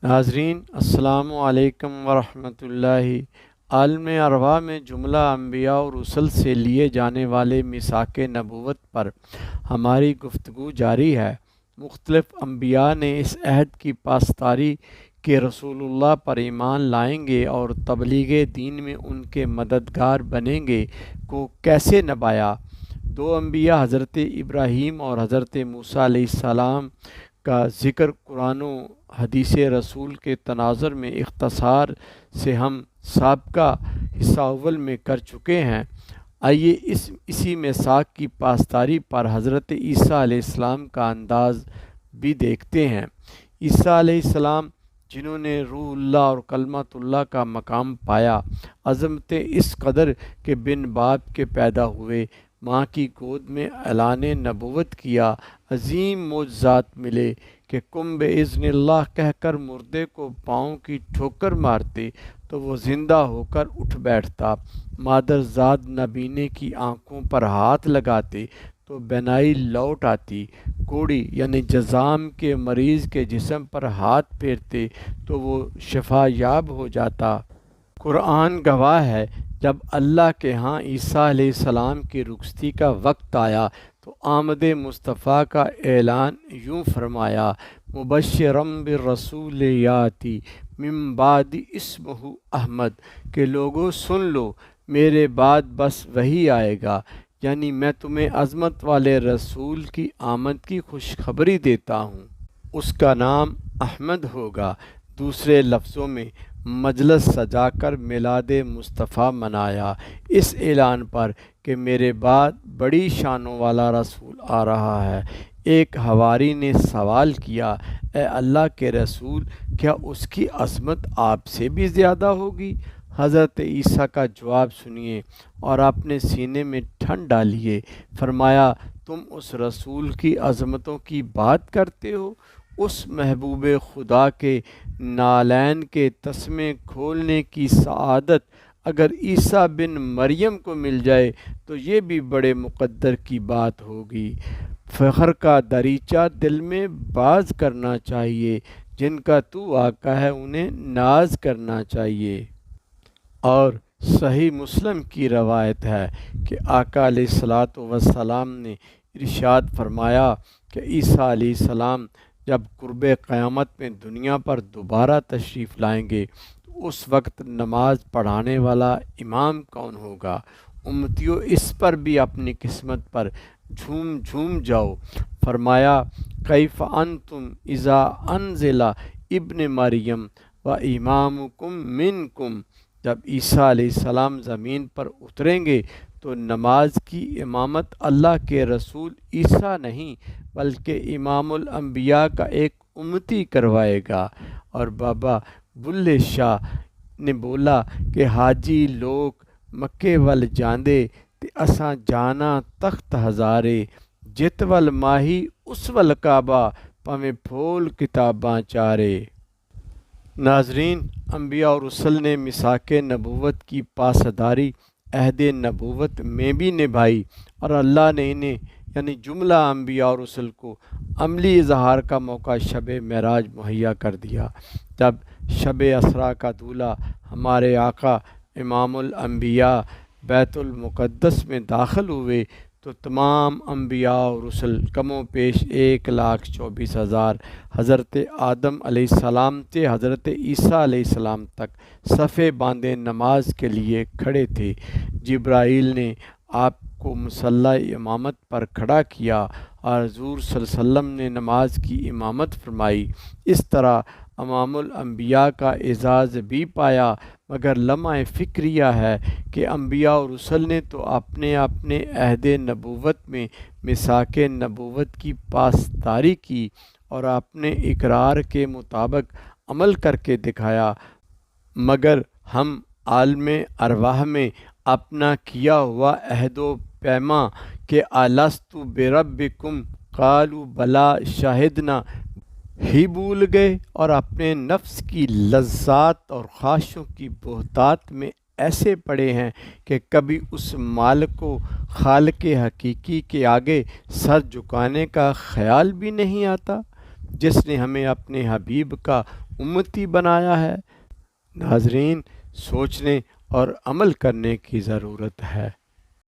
ناظرین السلام علیکم ورحمۃ اللہ۔ عالم ارواح میں جملہ انبیاء اور رسل سے لیے جانے والے میثاق نبوت پر ہماری گفتگو جاری ہے۔ مختلف انبیاء نے اس عہد کی پاسداری کہ رسول اللہ پر ایمان لائیں گے اور تبلیغ دین میں ان کے مددگار بنیں گے کو کیسے نبھایا۔ دو انبیاء حضرت ابراہیم اور حضرت موسیٰ علیہ السلام کا ذکر قرآن و حدیث رسول کے تناظر میں اختصار سے ہم سابقہ حصہ اول میں کر چکے ہیں۔ آئیے اسی میثاق کی پاسداری پر حضرت عیسیٰ علیہ السلام کا انداز بھی دیکھتے ہیں۔ عیسیٰ علیہ السلام جنہوں نے روح اللہ اور کلمۃ اللہ کا مقام پایا، عظمت اس قدر کہ بن باپ کے پیدا ہوئے، ماں کی گود میں اعلان نبوت کیا، عظیم معجزات ملے کہ کم باذن اللہ کہہ کر مردے کو پاؤں کی ٹھوکر مارتے تو وہ زندہ ہو کر اٹھ بیٹھتا، مادر زاد نابینے کی آنکھوں پر ہاتھ لگاتے تو بینائی لوٹ آتی، کوڑی یعنی جذام کے مریض کے جسم پر ہاتھ پھیرتے تو وہ شفا یاب ہو جاتا۔ قرآن گواہ ہے، جب اللہ کے ہاں عیسیٰ علیہ السلام کی رخصتی کا وقت آیا تو آمد مصطفیٰ کا اعلان یوں فرمایا، مبشرم بالرسول یاتی من بعد اسمہ احمد، کہ لوگوں سن لو میرے بعد بس وہی آئے گا، یعنی میں تمہیں عظمت والے رسول کی آمد کی خوشخبری دیتا ہوں، اس کا نام احمد ہوگا۔ دوسرے لفظوں میں مجلس سجا کر میلاد مصطفیٰ منایا، اس اعلان پر کہ میرے بعد بڑی شانوں والا رسول آ رہا ہے۔ ایک حواری نے سوال کیا، اے اللہ کے رسول، کیا اس کی عظمت آپ سے بھی زیادہ ہوگی؟ حضرت عیسیٰ کا جواب سنیے اور اپنے سینے میں ٹھنڈ ڈالیے۔ فرمایا، تم اس رسول کی عظمتوں کی بات کرتے ہو؟ اس محبوب خدا کے نالین کے تسمے کھولنے کی سعادت اگر عیسیٰ بن مریم کو مل جائے تو یہ بھی بڑے مقدر کی بات ہوگی۔ فخر کا دریچہ دل میں باز کرنا چاہیے، جن کا تو آقا ہے انہیں ناز کرنا چاہیے۔ اور صحیح مسلم کی روایت ہے کہ آقا علیہ الصلاۃ والسلام نے ارشاد فرمایا کہ عیسیٰ علیہ السلام جب قرب قیامت میں دنیا پر دوبارہ تشریف لائیں گے تو اس وقت نماز پڑھانے والا امام کون ہوگا؟ امتیوں اس پر بھی اپنی قسمت پر جھوم جھوم جاؤ۔ فرمایا، کیف انتم اذا انزل ابن مریم و امامکم منکم، جب عیسیٰ علیہ السلام زمین پر اتریں گے تو نماز کی امامت اللہ کے رسول عیسیٰ نہیں بلکہ امام الانبیاء کا ایک امتی کروائے گا۔ اور بابا بلے شاہ نے بولا کہ حاجی لوگ مکے ول جاندے تے اساں جانا تخت ہزارے، جت ول ماہی اس ول کعبہ، پویں پھول کتاباں چارے۔ ناظرین، انبیاء اور رسل نے میثاق نبوت کی پاسداری عہد نبوت میں بھی نبھائی، اور اللہ نے انہیں یعنی جملہ انبیاء اور رسل کو عملی اظہار کا موقع شب معراج مہیا کر دیا۔ جب شب اسریٰ کا دولہ ہمارے آقا امام الانبیاء بیت المقدس میں داخل ہوئے تو تمام انبیاء اور رسل کم و بیش 1,24,000 حضرت آدم علیہ السلام سے حضرت عیسیٰ علیہ السلام تک صفے باندھے نماز کے لیے کھڑے تھے۔ جبرائیل نے آپ کو مصلی امامت پر کھڑا کیا اور حضور صلی اللہ علیہ وسلم نے نماز کی امامت فرمائی۔ اس طرح امام الانبیاء کا اعزاز بھی پایا، مگر لمحہ فکریہ ہے کہ انبیاء اور رسل نے تو اپنے عہد نبوت میں میثاق نبوت کی پاسداری کی اور اپنے اقرار کے مطابق عمل کر کے دکھایا، مگر ہم عالم ارواح میں اپنا کیا ہوا عہد و پیما کہ الستُ بربکم قالوا بلی شہدنا ہی بھول گئے، اور اپنے نفس کی لذات اور خواہشوں کی بہتات میں ایسے پڑے ہیں کہ کبھی اس مالک و خالق حقیقی کے آگے سر جھکانے کا خیال بھی نہیں آتا، جس نے ہمیں اپنے حبیب کا امتی بنایا ہے؟ ناظرین، سوچنے اور عمل کرنے کی ضرورت ہے۔